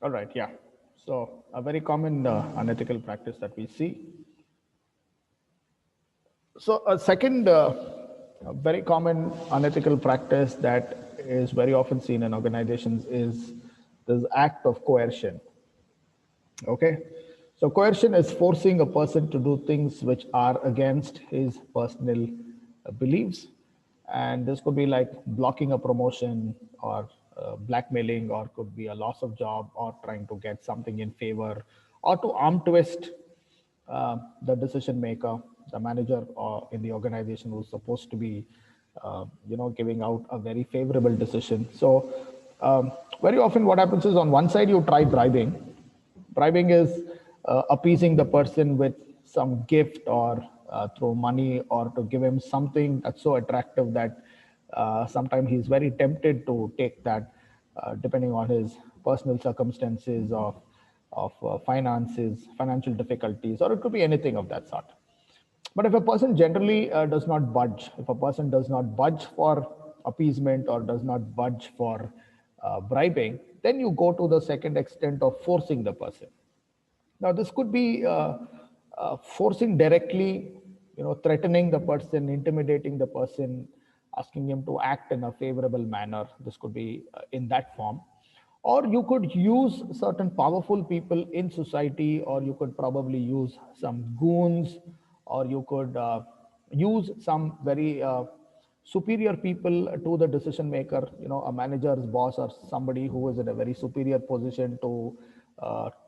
All right, yeah. So a very common unethical practice that we see. So a second a very common unethical practice that is very often seen in organizations is this act of coercion. Okay. So coercion is forcing a person to do things which are against his personal beliefs. And this could be like blocking a promotion or blackmailing, or could be a loss of job, or trying to get something in favor, or to arm twist the decision maker, the manager in the organization who's supposed to be, giving out a very favorable decision. So very often what happens is on one side you try bribing. Bribing is appeasing the person with some gift or through money, or to give him something that's so attractive that sometimes he's very tempted to take that, depending on his personal circumstances of finances, financial difficulties, or it could be anything of that sort. But if a person generally does not budge, if a person does not budge for appeasement or does not budge for bribing, then you go to the second extent of forcing the person. Now, this could be forcing directly, threatening the person, intimidating the person, asking him to act in a favorable manner. This could be in that form. Or you could use certain powerful people in society, or you could probably use some goons, or you could use some very superior people to the decision maker, a manager's boss or somebody who is in a very superior position, to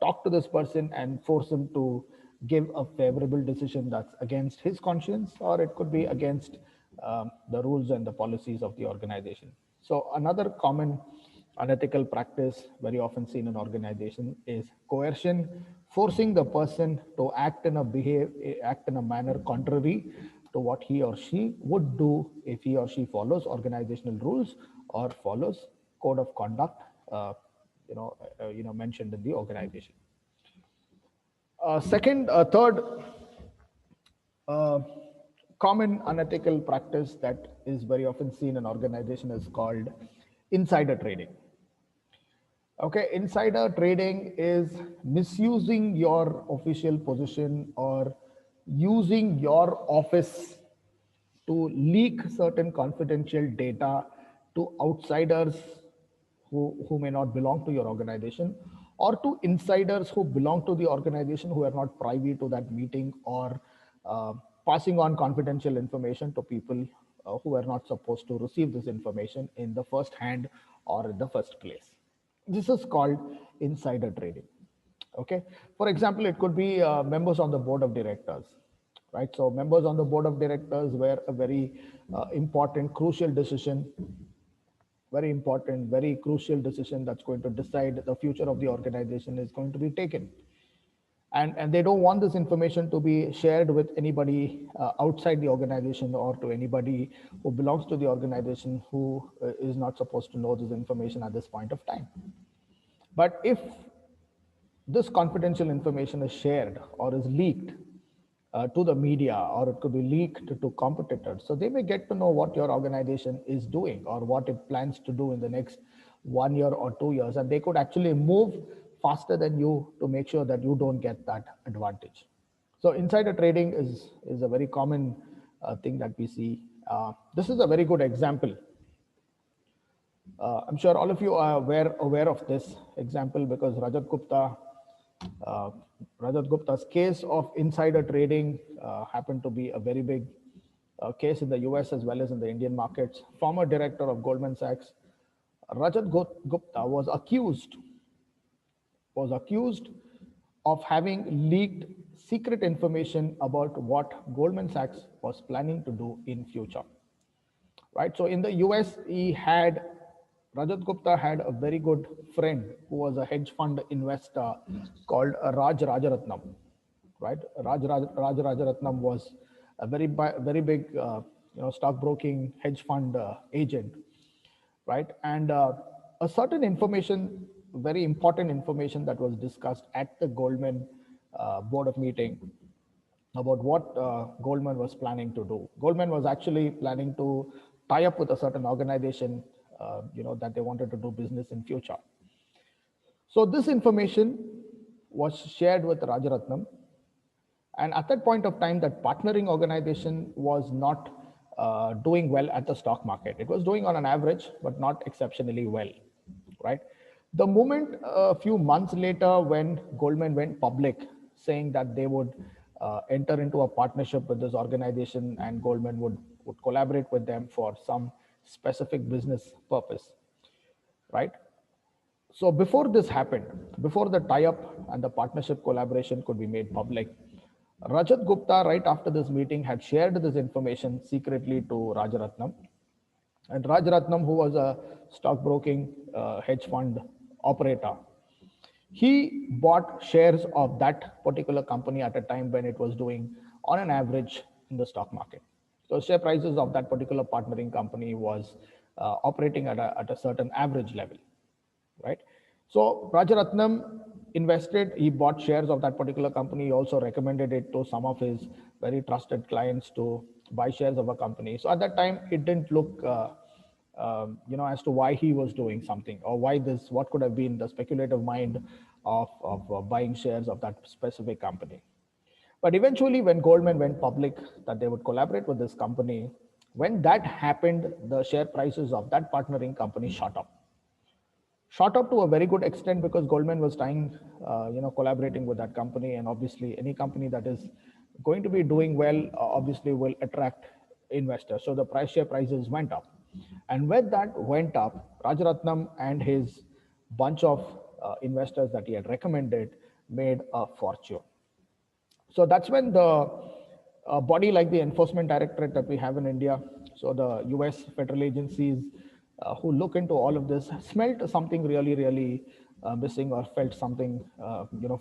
talk to this person and force him to give a favorable decision that's against his conscience, or it could be against the rules and the policies of the organization. So another common unethical practice very often seen in organization is coercion, forcing the person to act in a manner contrary to what he or she would do if he or she follows organizational rules or follows code of conduct, mentioned in the organization. Third uh, common unethical practice that is very often seen in organization is called insider trading. Okay, insider trading is misusing your official position or using your office to leak certain confidential data to outsiders who may not belong to your organization, or to insiders who belong to the organization who are not privy to that meeting, or uh, passing on confidential information to people who are not supposed to receive this information in the first hand or in the first place. This is called insider trading. Okay. For example, it could be members on the board of directors, right? So members on the board of directors, where a very important, crucial decision, very important, very crucial decision that's going to decide the future of the organization is going to be taken. And they don't want this information to be shared with anybody outside the organization, or to anybody who belongs to the organization who is not supposed to know this information at this point of time. But if this confidential information is shared or is leaked to the media, or it could be leaked to competitors, so they may get to know what your organization is doing or what it plans to do in the next 1 year or 2 years, and they could actually move faster than you to make sure that you don't get that advantage. So insider trading is a very common thing that we see. This is a very good example. I'm sure all of you are aware of this example, because uh, Rajat Gupta's case of insider trading happened to be a very big case in the US as well as in the Indian markets. Former director of Goldman Sachs, Rajat Gupta, was accused of having leaked secret information about what Goldman Sachs was planning to do in future. Right. So in the US, Rajat Gupta had a very good friend who was a hedge fund investor called Raj Rajaratnam. Right. Raj Rajaratnam was a very big, stockbroking hedge fund agent. Right. And a certain information, very important information that was discussed at the Goldman board of meeting about what Goldman was planning to do. Goldman was actually planning to tie up with a certain organization, that they wanted to do business in future. So this information was shared with Rajaratnam, and at that point of time, that partnering organization was not doing well at the stock market. It was doing on an average, but not exceptionally well, right? The moment a few months later, when Goldman went public, saying that they would enter into a partnership with this organization and Goldman would collaborate with them for some specific business purpose, right? So before this happened, before the tie-up and the partnership collaboration could be made public, Rajat Gupta, right after this meeting, had shared this information secretly to Rajaratnam. And Rajaratnam, who was a stockbroking hedge fund operator, he bought shares of that particular company at a time when it was doing on an average in the stock market. So share prices of that particular partnering company was operating at a certain average level, right? So Rajaratnam invested, he bought shares of that particular company. He also recommended it to some of his very trusted clients to buy shares of a company. So at that time, it didn't look, as to why he was doing something or why this, what could have been the speculative mind of buying shares of that specific company. But eventually, when Goldman went public that they would collaborate with this company, when that happened, the share prices of that partnering company shot up to a very good extent because Goldman was trying, collaborating with that company, and obviously any company that is going to be doing well, obviously will attract investors. So the share prices went up, and when that went up, Rajaratnam and his bunch of investors that he had recommended made a fortune. So that's when the body like the enforcement directorate that we have in India, so the US federal agencies who look into all of this, smelt something really, really missing or felt something,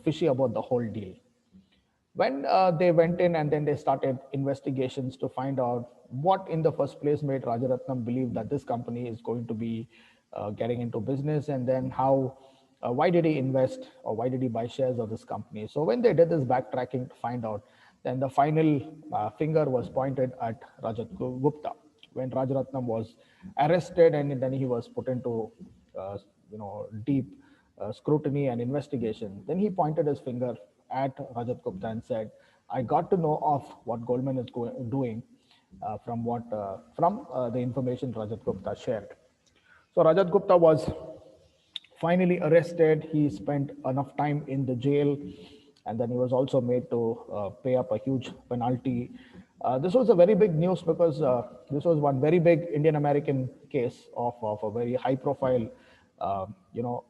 fishy about the whole deal. When they went in and then they started investigations to find out what in the first place made Rajaratnam believe that this company is going to be getting into business, and then why did he invest or why did he buy shares of this company. So when they did this backtracking to find out, then the final finger was pointed at Rajat Gupta when Rajaratnam was arrested, and then he was put into deep scrutiny and investigation. Then he pointed his finger at Rajat Gupta and said, "I got to know of what Goldman is doing from the information Rajat Gupta shared." So Rajat Gupta was finally arrested. He spent enough time in the jail, and then he was also made to pay up a huge penalty. This was a very big news because this was one very big Indian American case of a very high profile, uh, you know,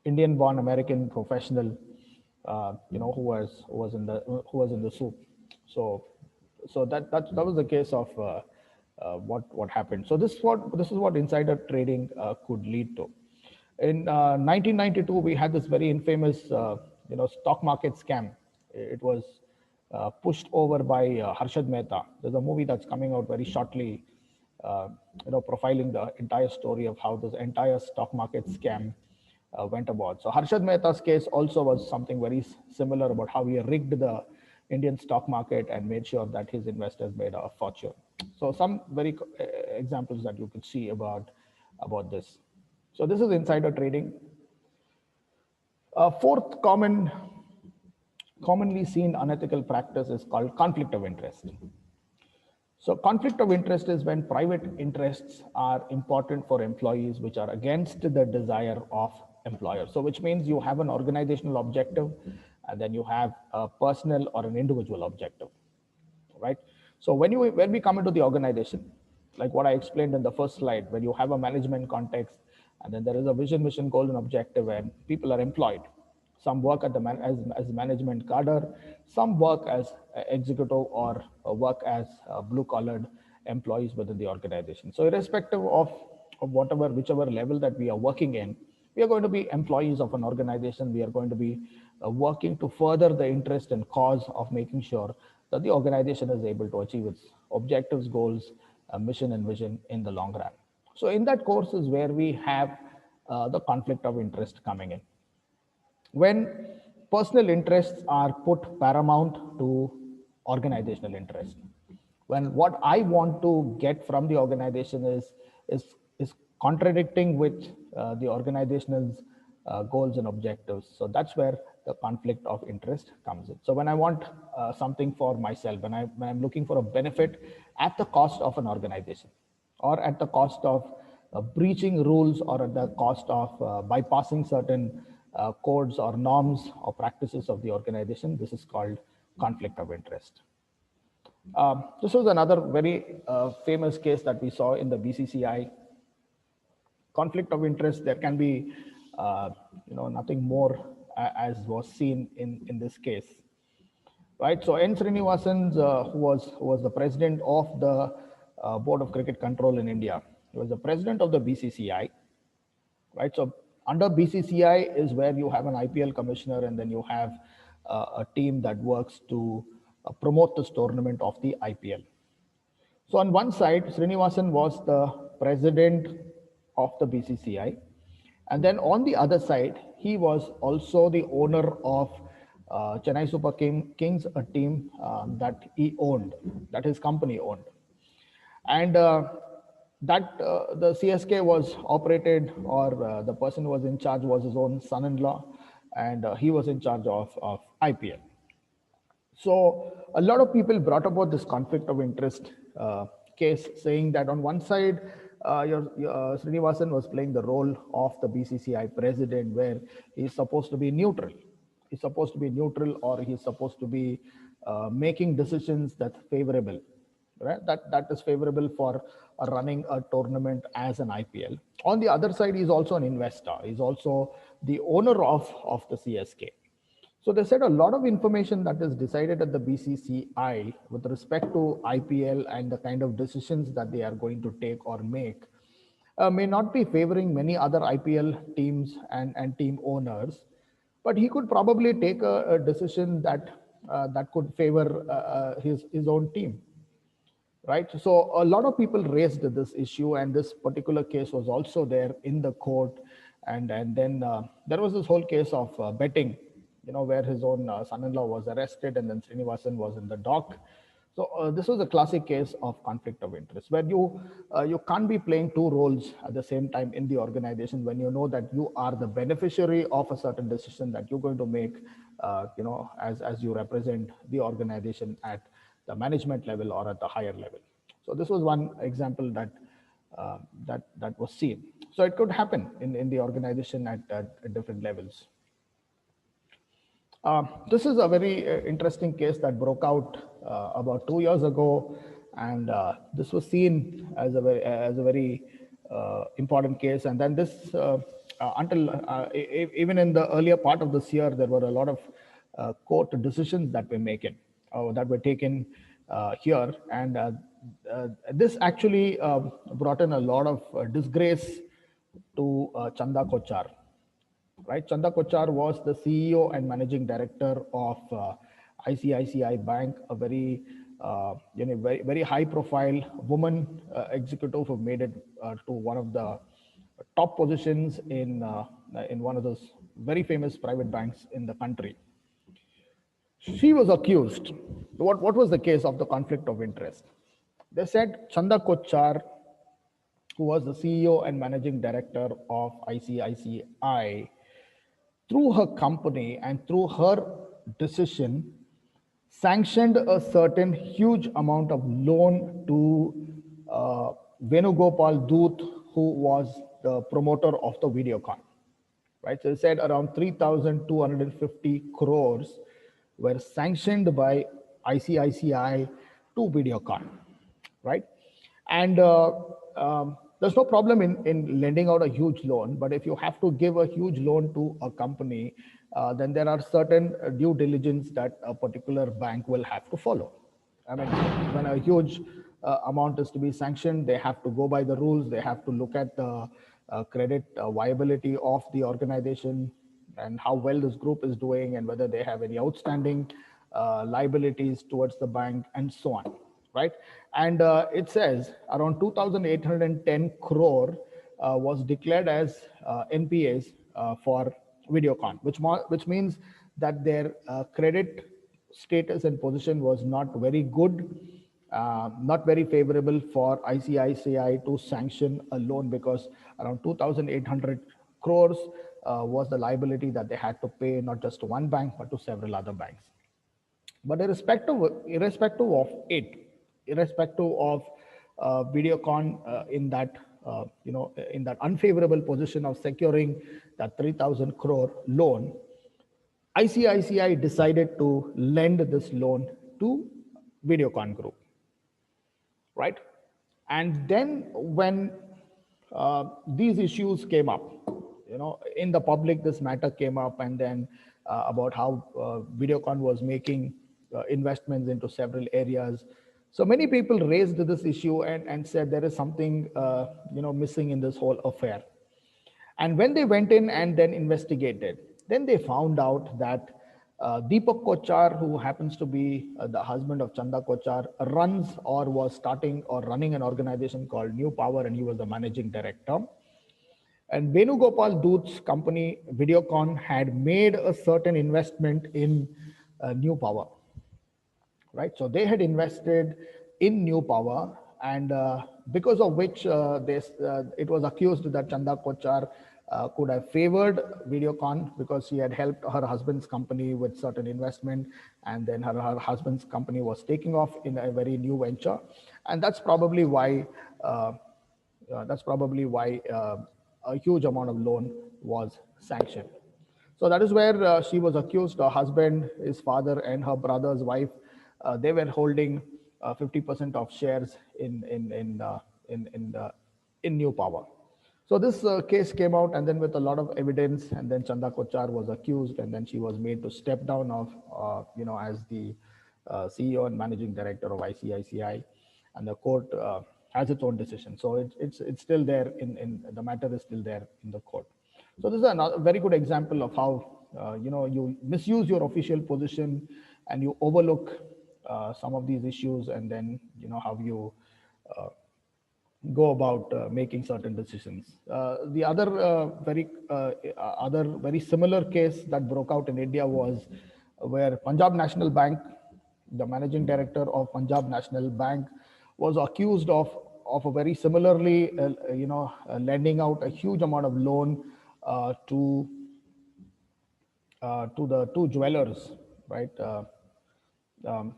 Indian born American professional, who was in the soup. So that was the case of what happened. So this is what insider trading could lead to. In 1992, we had this very infamous, stock market scam. It was pushed over by Harshad Mehta. There's a movie that's coming out very shortly, profiling the entire story of how this entire stock market scam went about. So Harshad Mehta's case also was something very similar about how he rigged the Indian stock market and made sure that his investors made a fortune. So some very examples that you could see about this. So this is insider trading. Fourth commonly seen unethical practice is called conflict of interest. So conflict of interest is when private interests are important for employees which are against the desire of employers. So which means you have an organizational objective and then you have a personal or an individual objective, right? So when we come into the organization, like what I explained in the first slide, when you have a management context and then there is a vision, mission, goal, and objective, and people are employed. Some work at as management cadre, some work as executive or work as blue collared employees within the organization. So irrespective of whichever level that we are working in, we are going to be employees of an organization. We are going to be working to further the interest and cause of making sure that the organization is able to achieve its objectives, goals, mission, and vision in the long run. So in that course is where we have the conflict of interest coming in. When personal interests are put paramount to organizational interest, when what I want to get from the organization is contradicting with the organization's goals and objectives. So that's where the conflict of interest comes in. So when I want something for myself, when I'm looking for a benefit at the cost of an organization, or at the cost of breaching rules, or at the cost of bypassing certain codes or norms or practices of the organization, this is called conflict of interest. This was another very famous case that we saw in the BCCI. Conflict of interest, there can be nothing more as was seen in this case, right? So N. Srinivasan, who was the president of the Board of Cricket Control in India, he was the president of the BCCI, right? So under BCCI is where you have an IPL commissioner, and then you have a team that works to promote this tournament of the IPL. So on one side, Srinivasan was the president of the BCCI, and then on the other side, he was also the owner of Chennai Super Kings, a team that he owned, that his company owned, and that the CSK was operated, or the person who was in charge was his own son-in-law, and he was in charge of IPL. So a lot of people brought about this conflict of interest case, saying that on one side, your Srinivasan was playing the role of the BCCI president, where he's supposed to be neutral. He's supposed to be neutral, or he's supposed to be making decisions that's favorable, right? That is favorable for running a tournament as an IPL. On the other side, he's also an investor. He's also the owner of the CSK. So they said a lot of information that is decided at the BCCI with respect to IPL and the kind of decisions that they are going to take or make may not be favoring many other IPL teams and team owners, but he could probably take a decision that could favor his own team, right? So a lot of people raised this issue, and this particular case was also there in the court. And then there was this whole case of betting, where his own son-in-law was arrested, and then Srinivasan was in the dock. So this was a classic case of conflict of interest, where you can't be playing two roles at the same time in the organization when you know that you are the beneficiary of a certain decision that you're going to make, as you represent the organization at the management level or at the higher level. So this was one example that was seen. So it could happen in the organization at different levels. This is a very interesting case that broke out about 2 years ago, and this was seen as a very important case. And then this, until even in the earlier part of this year, there were a lot of court decisions that were taken here, and this actually brought in a lot of disgrace to Chanda Kochar, right? Chanda Kochar was the CEO and managing director of ICICI Bank, a very, very, very high-profile woman executive who made it to one of the top positions in one of those very famous private banks in the country. She was accused. What was the case of the conflict of interest? They said Chanda Kochar, who was the CEO and managing director of ICICI, through her company and through her decision, sanctioned a certain huge amount of loan to Venugopal Doot, who was the promoter of the Videocon, right? So it said around 3,250 crores were sanctioned by ICICI to Videocon, right? And there's no problem in lending out a huge loan, but if you have to give a huge loan to a company, then there are certain due diligence that a particular bank will have to follow. I mean, when a huge amount is to be sanctioned, they have to go by the rules. They have to look at the credit viability of the organization and how well this group is doing, and whether they have any outstanding liabilities towards the bank, and so on, right? And it says around 2,810 crore was declared as NPAs for Videocon, which means that their credit status and position was not very good, not very favorable for ICICI to sanction a loan, because around 2,800 crores was the liability that they had to pay not just to one bank but to several other banks. But irrespective of it, irrespective of Videocon in that in that unfavorable position of securing that 3,000 crore loan, ICICI decided to lend this loan to Videocon Group, right? And then when these issues came up, in the public, this matter came up, and then about how Videocon was making investments into several areas. So many people raised this issue and said there is something missing in this whole affair. And when they went in and then investigated, then they found out that Deepak Kochar, who happens to be the husband of Chanda Kochar, runs or was starting or running an organization called New Power, and he was the managing director. And Venugopal Dut's company, Videocon, had made a certain investment in New Power, right? So they had invested in New Power, and because of which it was accused that Chanda Kochar could have favored Videocon because she had helped her husband's company with certain investment, and then her husband's company was taking off in a very new venture, and uh, that's probably why a huge amount of loan was sanctioned. So that is where she was accused. Her husband, his father, and her brother's wife, they were holding 50% of shares in New Power. So this case came out, and then with a lot of evidence, and then Chanda Kochar was accused, and then she was made to step down of, as the CEO and managing director of ICICI, and the court has its own decision. So it's still there in the matter is still there in the court. So this is a very good example of how you misuse your official position and you overlook some of these issues, and then how you go about making certain decisions. The other very similar case that broke out in India was where Punjab National Bank, the managing director of Punjab National Bank, was accused of a very similarly, lending out a huge amount of loan to the two jewelers, right? Um,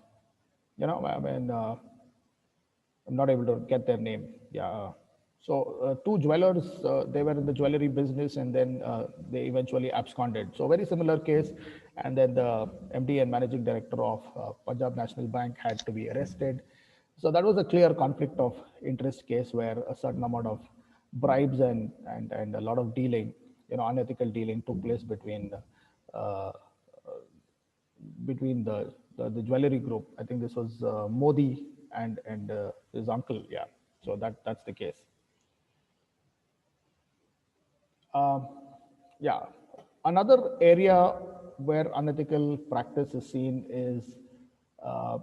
I mean, I'm not able to get their name. Yeah. So two jewelers, they were in the jewelry business, and then they eventually absconded. So very similar case, and then the MD and managing director of Punjab National Bank had to be arrested. So that was a clear conflict of interest case where a certain amount of bribes and a lot of dealing, unethical dealing took place uh, between the jewelry group. I think this was Modi and his uncle. Yeah, so that's the case. Um, yeah, another area where unethical practice is seen uh,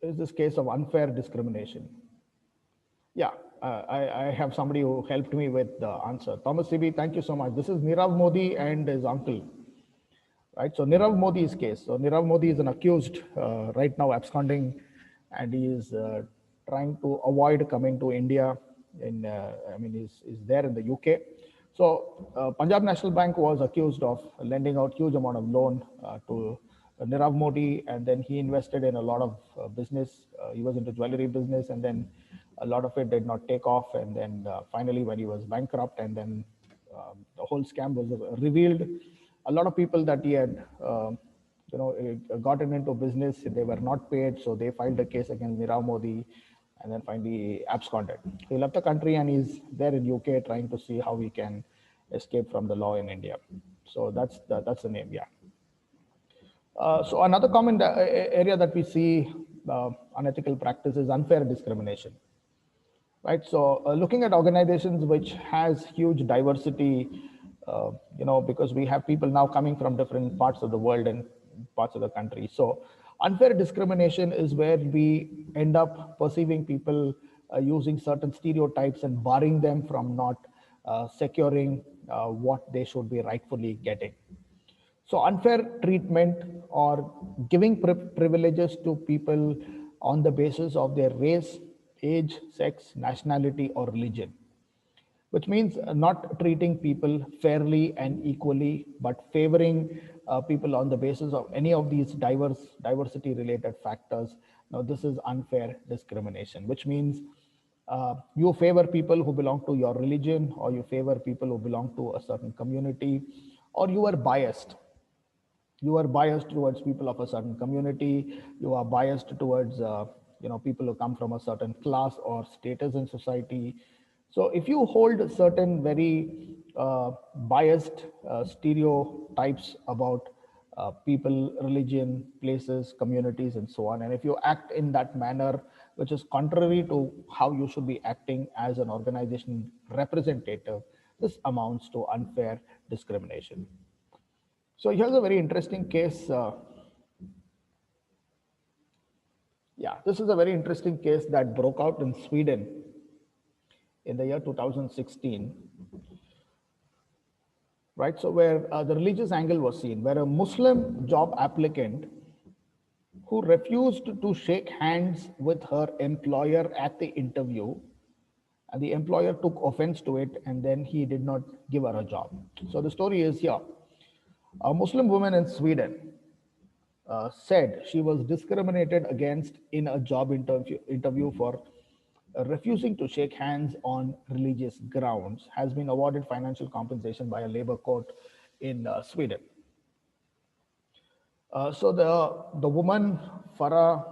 is this case of unfair discrimination. Yeah, I have somebody who helped me with the answer. Thomas CB, thank you so much. This is Nirav Modi and his uncle, right? So Nirav Modi's case. So Nirav Modi is an accused right now absconding, and he is trying to avoid coming to India. I mean, he's there in the UK. So Punjab National Bank was accused of lending out huge amount of loan to Nirav Modi, and then he invested in a lot of business. He was into jewelry business, and then a lot of it did not take off. And then finally, when he was bankrupt, and then the whole scam was revealed, a lot of people that he had gotten into business, they were not paid, so they filed a case against Nirav Modi, and then finally absconded. He left the country, and he's there in UK trying to see how he can escape from the law in India. So that's the name. Yeah. So another common area that we see unethical practice is unfair discrimination, right? So looking at organizations which has huge diversity, because we have people now coming from different parts of the world and parts of the country. So unfair discrimination is where we end up perceiving people using certain stereotypes and barring them from not securing what they should be rightfully getting. So unfair treatment or giving privileges to people on the basis of their race, age, sex, nationality, or religion, which means not treating people fairly and equally, but favoring people on the basis of any of these diversity related factors. Now, this is unfair discrimination, which means you favor people who belong to your religion, or you favor people who belong to a certain community, or you are biased towards people of a certain community, you are biased towards people who come from a certain class or status in society. So if you hold certain very biased stereotypes about people, religion, places, communities, and so on, and if you act in that manner which is contrary to how you should be acting as an organization representative, this amounts to unfair discrimination. So here's a very interesting case. This is a very interesting case that broke out in Sweden in the year 2016, right? So where the religious angle was seen, where a Muslim job applicant who refused to shake hands with her employer at the interview, and the employer took offense to it, and then he did not give her a job. So the story is here: a Muslim woman in Sweden said she was discriminated against in a job interview for refusing to shake hands on religious grounds, has been awarded financial compensation by a labor court in Sweden. So the woman Farah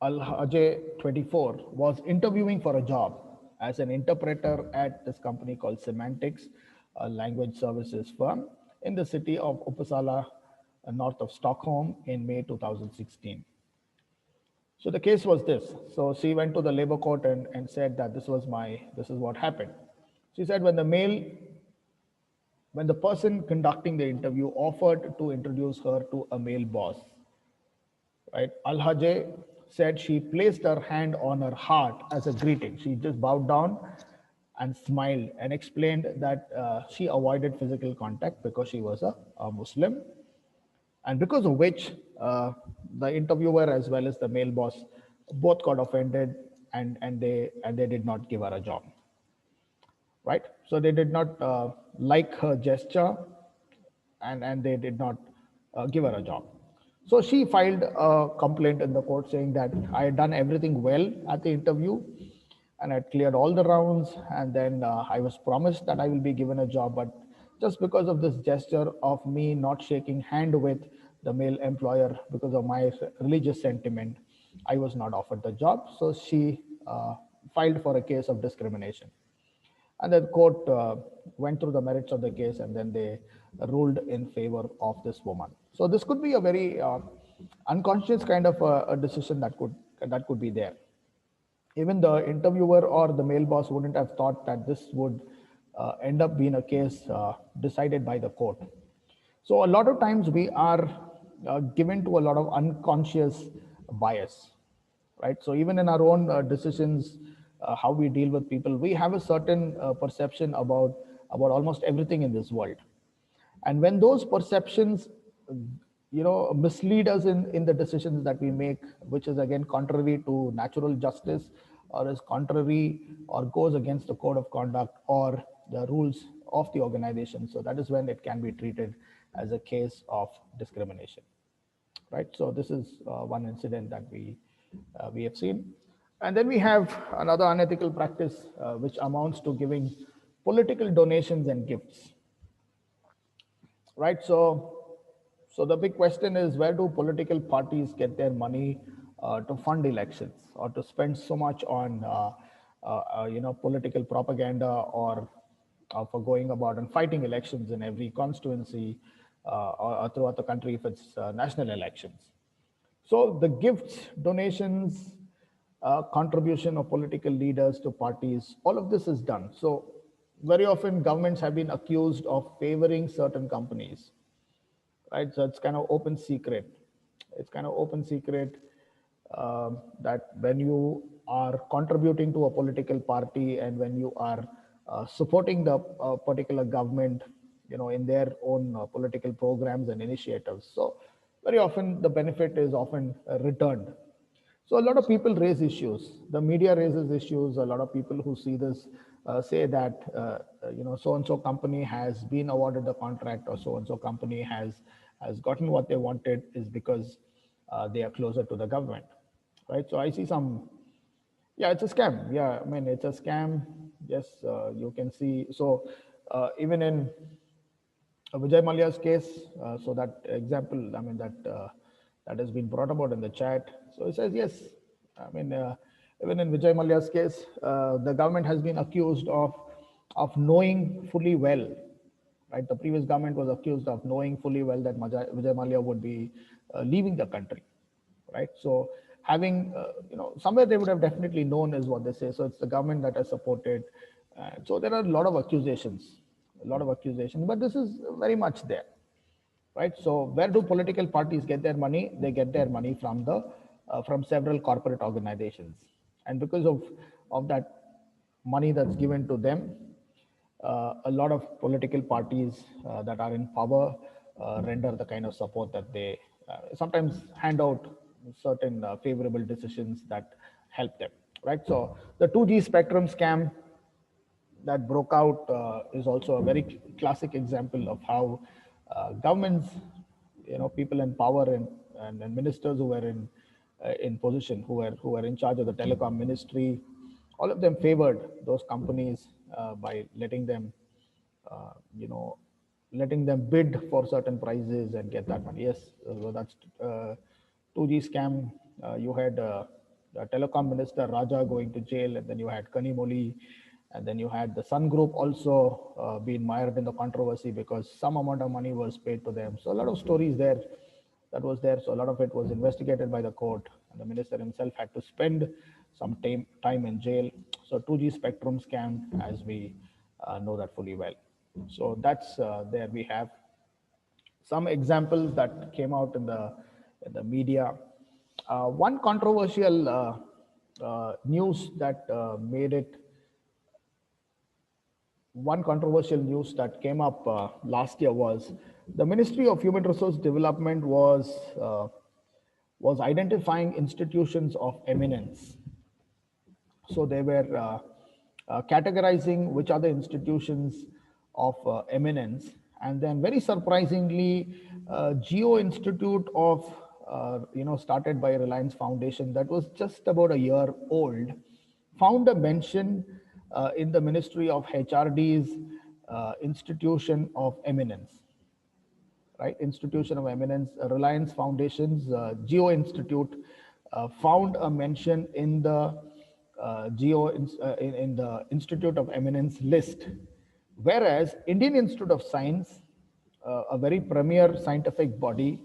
Al Hajj, 24, was interviewing for a job as an interpreter at this company called Semantics, a language services firm in the city of Uppsala, north of Stockholm, in May 2016. So the case was this. So she went to the labor court and said that this is what happened. She said when the person conducting the interview offered to introduce her to a male boss, right? Al-Hajj said she placed her hand on her heart as a greeting. She just bowed down and smiled and explained that she avoided physical contact because she was a Muslim, and because of which the interviewer as well as the male boss both got offended, and they did not give her a job, right? So they did not like her gesture, and they did not give her a job. So she filed a complaint in the court saying that I had done everything well at the interview and I had cleared all the rounds, and then I was promised that I will be given a job, but just because of this gesture of me not shaking hand with the male employer because of my religious sentiment, I was not offered the job. So she filed for a case of discrimination. And the court went through the merits of the case, and then they ruled in favor of this woman. So this could be a very unconscious kind of a decision that could be there. Even the interviewer or the male boss wouldn't have thought that this would end up being a case decided by the court. So a lot of times we are given to a lot of unconscious bias, right? So even in our own decisions, how we deal with people, we have a certain perception about almost everything in this world. And when those perceptions mislead us in the decisions that we make, which is again contrary to natural justice, or is contrary or goes against the code of conduct or the rules of the organization, so that is when it can be treated as a case of discrimination, right? So this is one incident that we have seen. And then we have another unethical practice, which amounts to giving political donations and gifts, right? So the big question is, where do political parties get their money to fund elections, or to spend so much on political propaganda, or for going about and fighting elections in every constituency, or throughout the country if it's national elections. So the gifts, donations, contribution of political leaders to parties, all of this is done. So very often governments have been accused of favoring certain companies, right? So it's kind of open secret. It's kind of open secret that when you are contributing to a political party, and when you are supporting the particular government, in their own political programs and initiatives, so very often the benefit is often returned. So a lot of people raise issues. The media raises issues. A lot of people who see this say that so and so company has been awarded the contract, or so and so company has gotten what they wanted, is because they are closer to the government, right? So I see some, yeah, it's a scam. Yeah, I mean, it's a scam. Yes, you can see. So even in Vijay Mallya's case, so that example, I mean, that has been brought about in the chat. So it says yes. I mean, even in Vijay Mallya's case, the government has been accused of knowing fully well, right? The previous government was accused of knowing fully well that Vijay Mallya would be leaving the country, right? So having, somewhere they would have definitely known, is what they say. So it's the government that has supported. So there are a lot of accusations, but this is very much there, right? So where do political parties get their money? They get their money from the from several corporate organizations, and because of that money that's given to them, a lot of political parties that are in power render the kind of support that they sometimes hand out certain favorable decisions that help them, right? So the 2G spectrum scam that broke out is also a very classic example of how governments, people in power, and ministers who were in position, who were in charge of the telecom ministry, all of them favored those companies by uh, you know, letting them bid for certain prices and get that money. Yes, so that's 2G scam. You had the telecom minister Raja going to jail, and then you had Kanimoli, and then you had the Sun Group also being mired in the controversy because some amount of money was paid to them. So a lot of stories there that was there. So a lot of it was investigated by the court, and the minister himself had to spend some time in jail. So 2G spectrum scam, as we know that fully well. So that's there we have some examples that came out in the media. One controversial news that made it one controversial news that came up last year was the Ministry of Human Resource Development was identifying institutions of eminence. So they were categorizing which are the institutions of eminence, and then very surprisingly, Geo Institute of started by Reliance Foundation, that was just about a year old, found a mention in the Ministry of HRD's Institution of Eminence, right? Institution of Eminence, Reliance Foundation's Geo Institute found a mention in the in the Institute of Eminence list, whereas Indian Institute of Science, a very premier scientific body,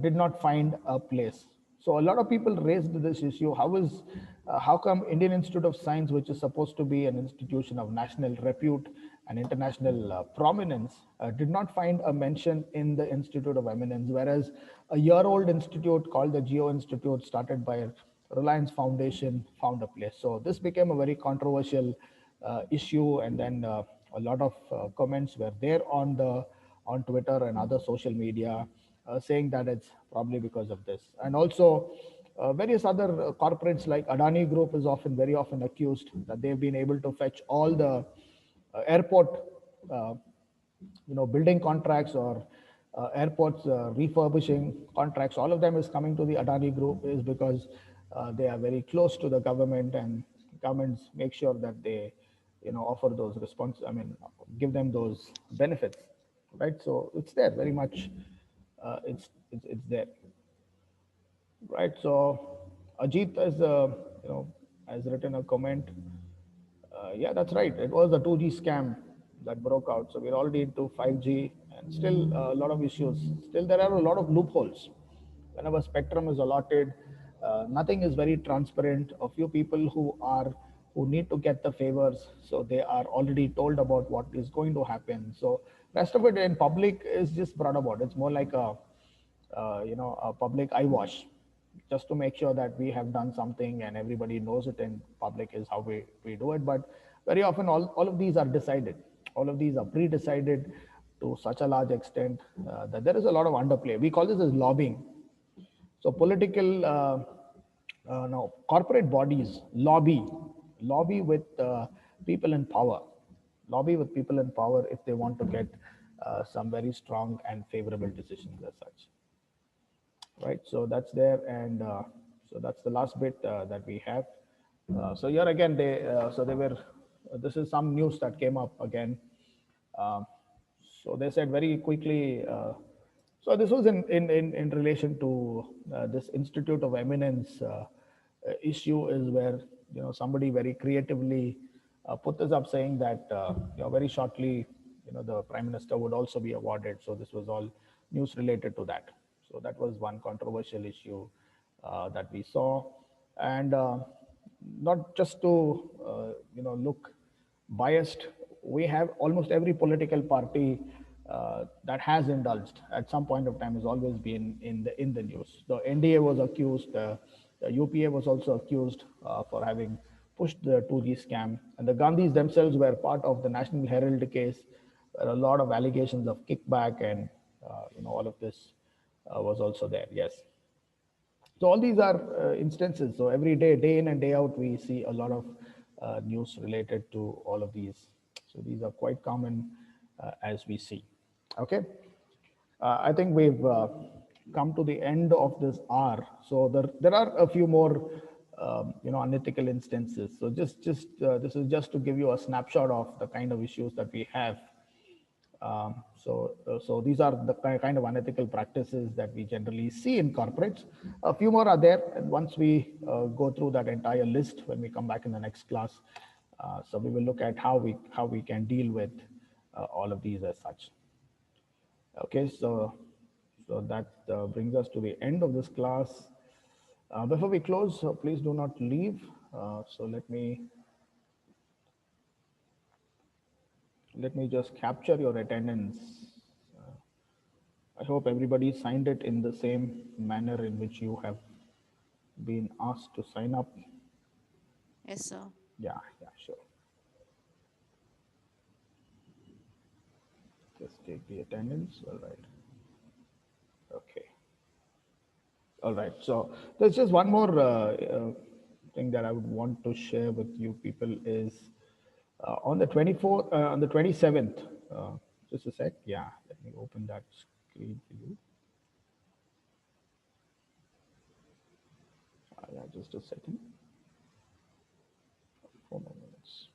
did not find a place. So a lot of people raised this issue. How come Indian Institute of Science, which is supposed to be an institution of national repute and international prominence, did not find a mention in the Institute of Eminence, whereas a year-old institute called the Geo Institute, started by Reliance Foundation, found a place. So this became a very controversial issue, and then a lot of comments were there on Twitter and other social media, saying that it's probably because of this. And also, various other corporates like Adani Group is very often accused that they've been able to fetch all the airport, uh, building contracts, or airports refurbishing contracts. All of them is coming to the Adani Group, is because they are very close to the government, and governments make sure that they, offer those give them those benefits, right? So it's there very much. It's there, right? So Ajit has has written a comment. Yeah, that's right. It was the 2G scam that broke out. So we're already into 5G, and still a lot of issues. Still, there are a lot of loopholes. Whenever spectrum is allotted, nothing is very transparent. A few people who need to get the favors, so they are already told about what is going to happen. So rest of it in public is just brought about. It's more like a public eyewash, just to make sure that we have done something and everybody knows it in public, is how we do it. But very often, all of these are decided. All of these are pre-decided to such a large extent that there is a lot of underplay. We call this as lobbying. So political, no, corporate bodies lobby with people in power, lobby with people in power if they want to get some very strong and favorable decisions as such, right? So that's there, and so that's the last bit that we have. So here again, they were. This is some news that came up again. Um, so they said very quickly. So this was in relation to this Institute of Eminence issue, is where somebody very creatively put this up, saying that very shortly the Prime Minister would also be awarded. So this was all news related to that. So that was one controversial issue that we saw, and not just to look biased. We have almost every political party that has indulged at some point of time has always been in the news. The NDA was accused, the UPA was also accused for having pushed the 2G scam, and the Gandhis themselves were part of the National Herald case, where a lot of allegations of kickback and all of this was also there. Yes. So all these are instances. So every day, day in and day out, we see a lot of news related to all of these. So these are quite common as we see. Okay. I think we've come to the end of this hour. So there are a few more, unethical instances. So just this is just to give you a snapshot of the kind of issues that we have. So these are the kind of unethical practices that we generally see in corporates. A few more are there, and once we go through that entire list when we come back in the next class, so we will look at how we can deal with all of these as such. Okay, so that brings us to the end of this class. Before we close, please do not leave. So let me just capture your attendance. I hope everybody signed it in the same manner in which you have been asked to sign up. Yes, sir. Yeah, yeah, sure. Just take the attendance. All right. Okay. All right. So there's just one more thing that I would want to share with you people is on the 24th, on the 27th. Just a sec. Yeah, let me open that screen for you. Yeah, just a second. 4 more minutes.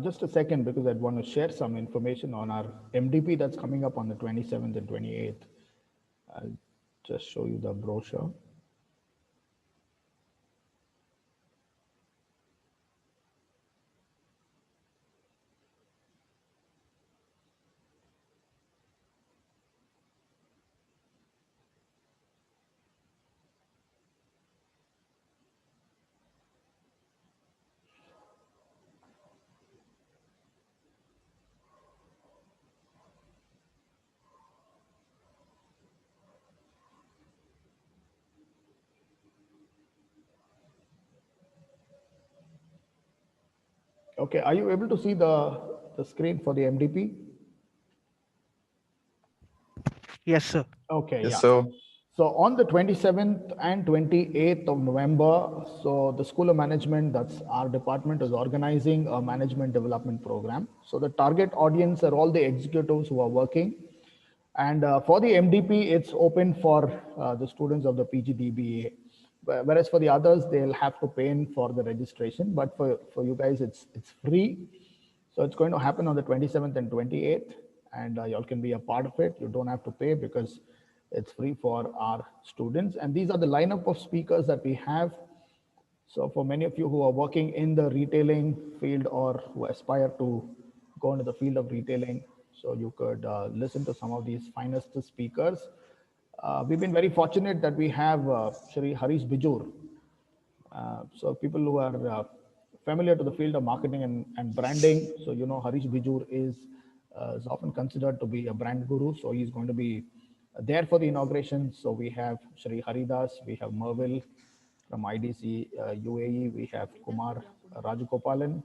Just a second, because I'd want to share some information on our MDP that's coming up on the 27th and 28th. I'll just show you the brochure. Okay, are you able to see the screen for the MDP? Yes, sir. Okay, Yes, yeah. sir. So on the 27th and 28th of November, so the School of Management, that's our department, is organizing a management development program. So the target audience are all the executives who are working. And for the MDP, it's open for the students of the PGDBA. Whereas for the others, they'll have to pay in for the registration. But for you guys, it's free. So it's going to happen on the 27th and 28th, and y'all can be a part of it. You don't have to pay because it's free for our students. And these are the lineup of speakers that we have. So for many of you who are working in the retailing field or who aspire to go into the field of retailing, so you could listen to some of these finest speakers. We've been very fortunate that we have Shri Harish Bijur, So people who are familiar to the field of marketing and branding, so Harish Bijur is often considered to be a brand guru. So he's going to be there for the inauguration. So we have Shri Haridas, we have Merville from IDC UAE, we have Kumar Rajagopalan,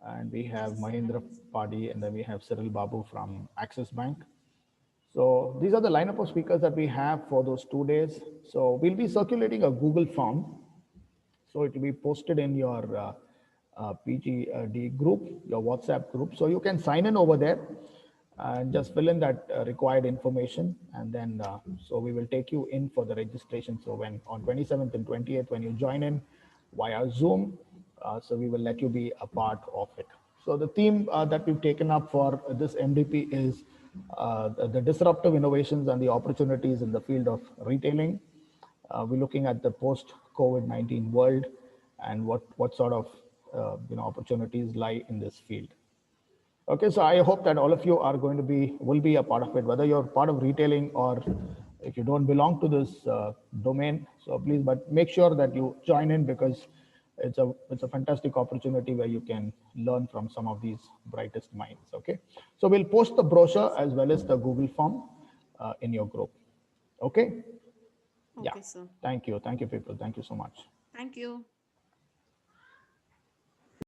and we have Mahendra Padi, and then we have Cyril Babu from Axis Bank. So these are the lineup of speakers that we have for those 2 days. So we'll be circulating a Google form, so it will be posted in your PGD group, your WhatsApp group. So you can sign in over there and just fill in that required information. And then, so we will take you in for the registration. So when on 27th and 28th, when you join in via Zoom, so we will let you be a part of it. So the theme that we've taken up for this MDP is the disruptive innovations and the opportunities in the field of retailing. We're looking at the post COVID-19 world and what sort of opportunities lie in this field. Okay, so I hope that all of you are going to will be a part of it, whether you're part of retailing or if you don't belong to this domain. So please, but make sure that you join in, because it's a fantastic opportunity where you can learn from some of these brightest minds. Okay, so we'll post the brochure as well as the Google form in your group. Okay. Yeah. Okay, sir. Thank you. Thank you, people. Thank you so much. Thank you.